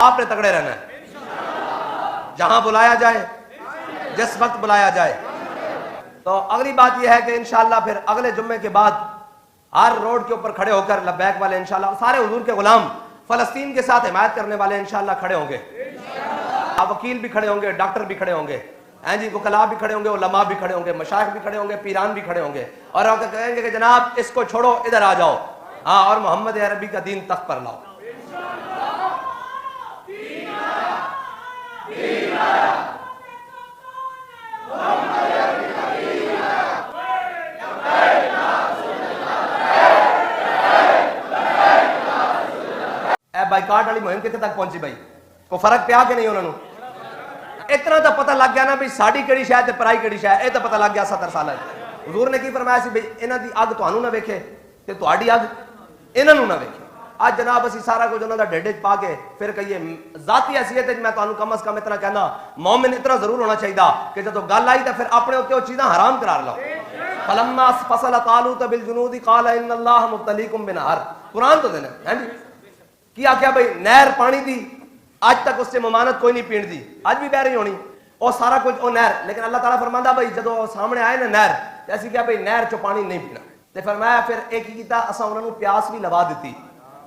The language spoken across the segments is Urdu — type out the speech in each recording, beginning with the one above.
آپ نے تگڑے رہنا ہے، جہاں بلایا جائے، جس وقت بلایا جائے۔ تو اگلی بات یہ ہے کہ انشاءاللہ پھر اگلے جمعے کے بعد ہر روڈ کے اوپر کھڑے ہو کر لبیک والے انشاءاللہ سارے حضور کے غلام فلسطین کے ساتھ حمایت کرنے والے انشاءاللہ کھڑے ہوں گے، وکیل بھی کھڑے ہوں گے، ڈاکٹر بھی کھڑے ہوں گے، جی وکلاء بھی کھڑے ہوں گے، علماء بھی کھڑے ہوں گے، مشائخ بھی کھڑے ہوں گے، پیران بھی کھڑے ہوں گے، اور آپ کہیں گے کہ جناب اس کو چھوڑو ادھر آ جاؤ، اور محمد عربی کا دین تخت پر لاؤ۔ بائیکاٹ والی مہم کتنے تک پہنچی بھائی؟ کو فرق پیا کہ نہیں انہوں نے؟ اتنا تو پتہ لگ گیا نا بھی ساڑی کیڑی شاید تے پرائی کیڑی شاید، یہ تو پتہ لگ گیا 70 سال ہے۔ حضور نے کی فرمایا سی بھئی انہاں دی اگ تانوں نہ ویکھے تے تہاڈی اگ انہاں نوں نہ ویکھے۔ آج جناب اسی سارا کچھ انہاں دا ڈھڈ وچ پا کے پھر کہیے ذاتی حیثیت وچ میں تانوں کم از کم اتنا کہنا مومن اتنا ضرور ہونا چاہیے کہ جدوں گل آئی تے پھر اپنے اوتے وہ چیزاں حرام قرار لاؤ۔ فلما فصل طالوت بالجنود قال ان اللہ مبتلیکم بنہر، قرآن تو دینا ہے جی کیا کیا بھئی نہر پانی دی آج تک اس سے ممانت کوئی نہیں پین دی، آج بھی بہ رہی ہونی اور سارا کچھ وہ نہر، لیکن اللہ تعالیٰ فرماندا بھئی جدو سامنے آئے نا نہر تے اسی کیا بھئی نہر چو پانی نہیں پینا، تے فرمایا پھر ایک ہی کیتا اساں انہاں نوں پیاس بھی لوا دیتی۔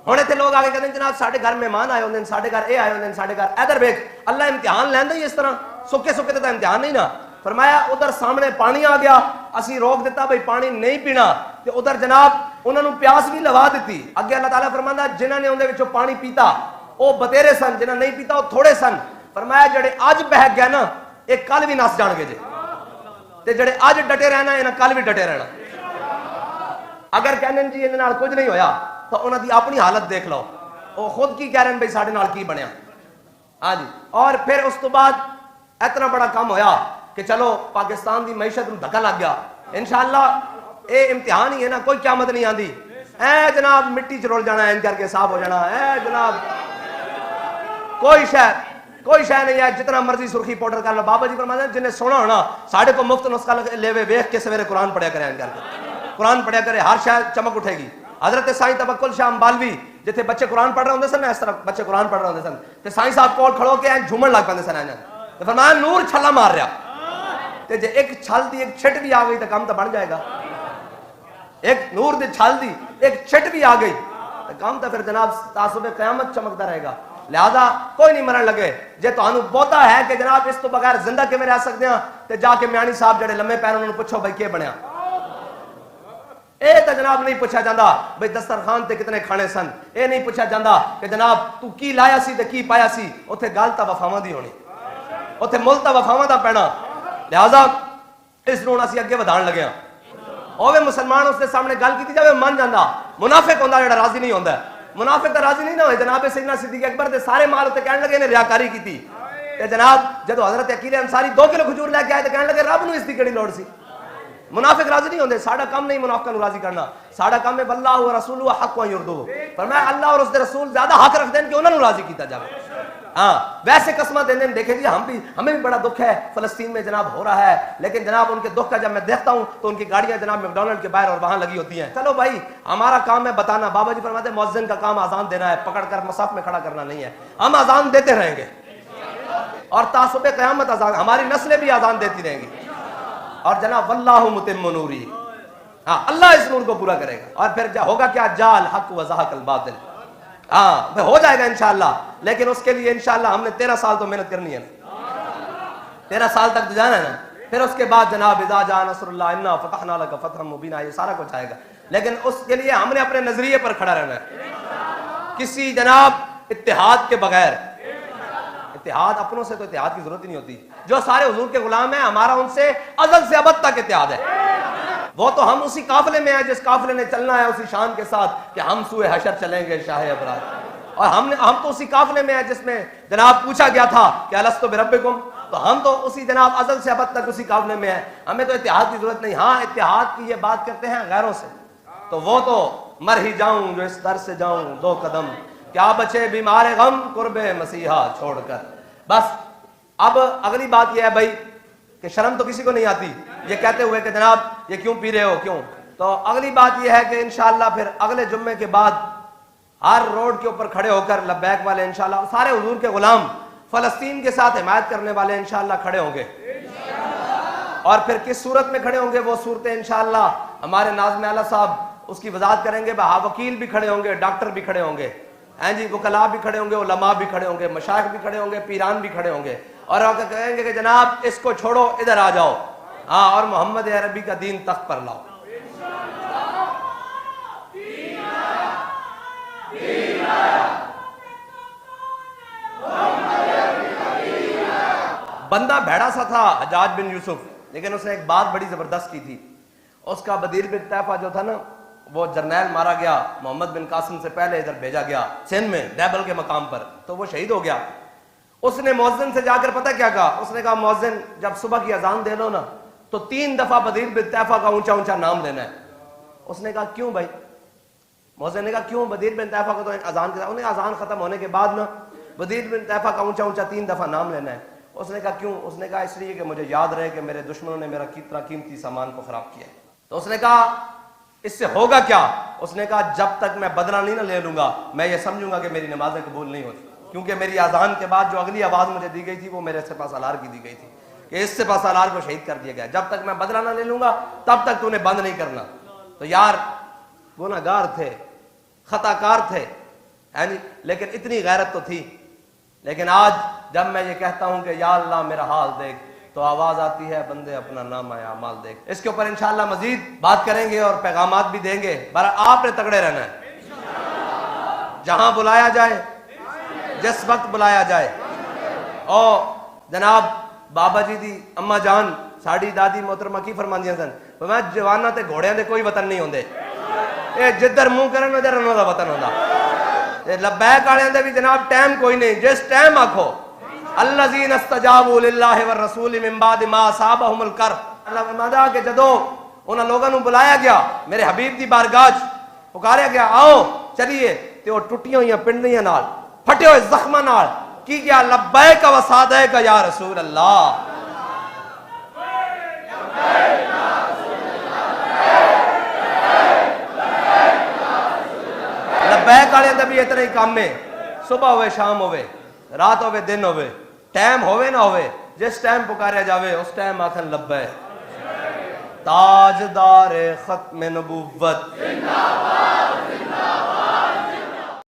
ہن ایتھے لوگ آگے کہندے جناب ساڈے گھر مہمان آئے ہوندے، ساڈے گھر اے آئے ہوندے، ساڈے گھر ادھر ویکھ اللہ امتحان لیندا ہی اس طرح سکے سکے تے امتحان نہیں نا۔ فرمایا ادھر سامنے پانی آ گیا اسی روک دیتا بھئی پانی نہیں پینا، تے ادھر جناب انہاں نوں پیاس بھی لوا دیتی۔ اگے اللہ تعالیٰ فرماندا جنہاں نے اندے وچوں پانی پیتا وہ بتیرے سن، جنہاں نہیں پیتا وہ تھوڑے سن۔ فرمایا جڑے اج بہک گئے نا ایک کل بھی نس جان گے جی، تے جڑے اج ڈٹے رہنا انہاں کل بھی ڈٹے رہنا۔ اگر کہنے جی انہاں نال کچھ نہیں ہویا تو انہاں دی اپنی حالت دیکھ لو، وہ خود کی کہہ رہے ہیں بھئی ساڈے نال کی بنیا۔ ہاں جی، اور پھر اس تو بعد اتنا بڑا کام ہویا کہ چلو پاکستان دی معیشت نوں دھکا لگ گیا۔ انشاءاللہ اے امتحان ہی ہے نا، کوئی قیامت نہیں آندی اے جناب مٹی چ رول جانا ہے کر کے صاف ہو جانا اے جناب کوئی شے نہیں ہے، جتنا مرضی سرخی پاؤڈر کر لو۔ بابا جی فرماتے ہیں جنہیں سونا ہونا ساڑھے کو مفت نسخہ لے ویکھ کے سویرے قرآن پڑھیا کرے، کر کے قرآن پڑھیا کرے ہر شے چمک اٹھے گی۔ حضرت سائیں توکل شاہ امبالوی جتھے بچے قرآن پڑھ رہے ہوندے سن، اس طرح بچے قرآن پڑھ رہے ہوندے سن تے سائیں صاحب کول کھڑو کے جھومن لگ پیندے سن، تے فرمایا نور چھلا مار رہا تے جے ایک چھل دی ایک چھٹ بھی آ گئی تو کام تو بن جائے گا۔ ایک نور دی چھل دی ایک چھٹ بھی آ گئی تو کام تو پھر جناب تعصب قیامت چمکتا رہے گا۔ لہذا کوئی نہیں مرن لگے، جے تانوں بہتا ہے کہ جناب اس تو بغیر زندہ کیویں رہ سکتے ہیں تے جا کے میانی صاحب جڑے لمے پیر انہوں پوچھو بھائی کی بنیا۔ اے تو جناب نہیں پوچھا جاندہ بھئی دسترخوان تے کتنے کھانے سن، اے نہیں پوچھا جاندہ کہ جناب تو کی لایا سی تے کی پایا سی، اوتھے گل تا وفاواں دی ہونی، اوتھے مل تا وفاواں دا پینا۔ لہذا اس نوں اسی اگے ودھان لگے ہیں۔ اوے مسلمان اس کے سامنے گل کیتی جاوے من جاندا، منافق ہوندا جڑا راضی نہیں ہوندا، منافق تے راضی نہیں نہ ہوئے۔ جناب سیدنا صدیق اکبر دے سارے مال تے کہنے لگے نے ریاکاری کیتی تے جناب جدو حضرت عقیل انصاری 2 کلو کھجور لے کے آئے تے کہنے لگے رب نوں اس دی کیڑی لوڑ سی۔ منافق راضی نہیں ہوندے، ساڈا کام نہیں منافقاں نوں راضی کرنا، ساڈا کام ہے واللہ ورسولہ حق و یردو، فرمایا اللہ اور اس دے رسول زیادہ حق رکھتے ہیں کہ انہاں نوں راضی کیتا جاوے۔ ہاں ویسے قسمہ دینے دیکھیں جی ہمیں بھی بڑا دکھ ہے فلسطین میں جناب ہو رہا ہے، لیکن جناب ان کے دکھ کا جب میں دیکھتا ہوں تو ان کی گاڑیاں جناب میکڈونلڈ کے باہر اور وہاں لگی ہوتی ہیں۔ چلو بھائی ہمارا کام ہے بتانا، بابا جی فرماتے ہیں مؤذن کا کام اذان دینا ہے، پکڑ کر مصاف میں کھڑا کرنا نہیں ہے۔ ہم اذان دیتے رہیں گے اور تعصب قیامت اذان ہماری نسلیں بھی اذان دیتی رہیں گی، اور جناب واللہ متم نوری، ہاں اللہ اس نور کو پورا کرے گا۔ اور پھر ہوگا کیا جاء الحق وزهق الباطل، ہاں ہو جائے گا انشاءاللہ، لیکن اس کے لیے انشاءاللہ ہم نے 13 سال تو محنت کرنی ہے، 13 سال تک تو جانا ہے نا۔ پھر اس کے بعد جناب اذا جاء نصر اللہ انا فتحنا لك فتحا مبینا، یہ سارا کچھ آئے گا، لیکن اس کے لیے ہم نے اپنے نظریے پر کھڑا رہنا ہے، کسی جناب اتحاد کے بغیر۔ اتحاد اپنوں سے تو اتحاد کی ضرورت ہی نہیں ہوتی، جو سارے حضور کے غلام ہیں ہمارا ان سے ازل سے ابد تک اتحاد ہے۔ وہ تو ہم اسی قافلے میں ہیں جس قافلے نے چلنا ہے اسی شان کے ساتھ کہ ہم سوئے حشر چلیں گے شاہ ابرار، اور ہم تو اسی قافلے میں ہیں جس میں جناب پوچھا گیا تھا کہ الستو بربکم، تو ہم تو اسی جناب ازل سے ابد تک اسی قافلے میں ہیں، ہمیں تو اتحاد کی ضرورت نہیں۔ ہاں اتحاد کی یہ بات کرتے ہیں غیروں سے، تو وہ تو مر ہی جاؤں جو اس در سے جاؤں 2 قدم، کیا بچے بیمار غم قرب مسیحا چھوڑ کر۔ بس اب اگلی بات یہ ہے بھائی کہ شرم تو کسی کو نہیں آتی یہ کہتے ہوئے کہ جناب یہ کیوں پی رہے ہو کیوں، تو اگلی بات یہ ہے کہ انشاءاللہ پھر اگلے جمعے کے بعد ہر روڈ کے اوپر کھڑے ہو کر لبیک والے انشاءاللہ، سارے حضور کے غلام فلسطین کے ساتھ حمایت کرنے والے انشاءاللہ کھڑے ہوں گے. اور پھر کس صورت میں کھڑے ہوں گے وہ صورتیں انشاءاللہ ہمارے ناظم اعلیٰ صاحب اس کی وضاحت کریں گے. وکیل بھی کھڑے ہوں گے، ڈاکٹر بھی کھڑے ہوں گے، ہیں جی، وکلاء بھی کھڑے ہوں گے، علماء بھی کھڑے ہوں گے، مشائخ بھی کھڑے ہوں گے، پیران بھی کھڑے ہوں گے، اور کہیں گے کہ جناب اس کو چھوڑو، ادھر آ جاؤ، ہاں، اور محمد عربی کا دین تخت پر لاؤ. بندہ بھیڑا سا تھا حجاج بن یوسف، لیکن اس نے ایک بات بڑی زبردست کی تھی. اس کا بدیر بن طیفہ جو تھا نا، وہ جرنیل مارا گیا، محمد بن قاسم سے پہلے ادھر بھیجا گیا سندھ میں دیبل کے مقام پر، تو وہ شہید ہو گیا. اس نے مؤذن سے جا کر پتہ کیا کہا؟ اس نے کہا مؤذن جب صبح کی اذان دے لو نا تو 3 دفعہ بدیر بن طیفہ کا اونچا اونچا نام لینا ہے. اس نے کہا کیوں بھائی؟ مؤذن نے کہا کیوں؟ بدیر بن طیفہ کا تو اذان کے انہیں اذان ختم ہونے کے بعد نا بدیر بن طیفہ کا اونچا اونچا 3 دفعہ نام لینا ہے. اس نے کہا کیوں؟ اس نے کہا اس لیے کہ مجھے یاد رہے کہ میرے دشمنوں نے میرا کتنا قیمتی سامان کو خراب کیا. تو اس نے کہا اس سے ہوگا کیا؟ اس نے کہا جب تک میں بدلہ نہیں نہ لے لوں گا میں یہ سمجھوں گا کہ میری نمازیں قبول نہیں ہوتی، کیونکہ میری اذان کے بعد جو اگلی آواز مجھے دی گئی تھی وہ میرے سپہ سالار کی دی گئی تھی کہ اس سپہ سالار کو شہید کر دیا گیا، جب تک میں بدلہ نہ لے لوں گا تب تک تو نے بند نہیں کرنا. تو یار گنہگار تھے، خطا کار تھے، لیکن اتنی غیرت تو تھی. لیکن آج جب میں یہ کہتا ہوں کہ یا اللہ میرا حال دیکھ تو آواز آتی ہے بندے اپنا نام اعمال دیکھ. اس کے اوپر انشاءاللہ مزید بات کریں گے اور پیغامات بھی دیں گے. آپ نے تگڑے رہنا ہے، جہاں بلایا جائے، جس وقت بلایا جائے. اور جناب بابا جی دی اما جان ساڑی دادی محترمہ کی فرماندیاں سن، میں جواناں تے گھوڑیاں دے کوئی وطن نہیں ہوندے، اے جدھر منہ کرن ادھر انہاں دا وطن ہوندا. لبیک والے دے بھی جناب ٹائم کوئی نہیں، جس ٹائم آکھو الذین استجابوا للہ والرسول من بعد ما اصابہم الکرب. اللہ فرماتا کہ جدوں انہاں لوگاں نوں بلایا گیا میرے حبیب دی بارگاہ پکاریا گیا آؤ چلیے، تے وہ ٹٹیاں ہوئیاں پنڈلیاں نال پھٹے ہوئے زخماں نال کی کیا لبیک و سعدیک یا رسول اللہ. لبیک والے دا بھی اتنا ہی کام ہے، صبح ہوئے شام ہوئے رات ہوئے دن ہوئے ٹائم ہوئے نہ ہوئے جس ٹائم پکاریا جاوے اس ٹائم آکھن لبیک. تاجدار ختم نبوت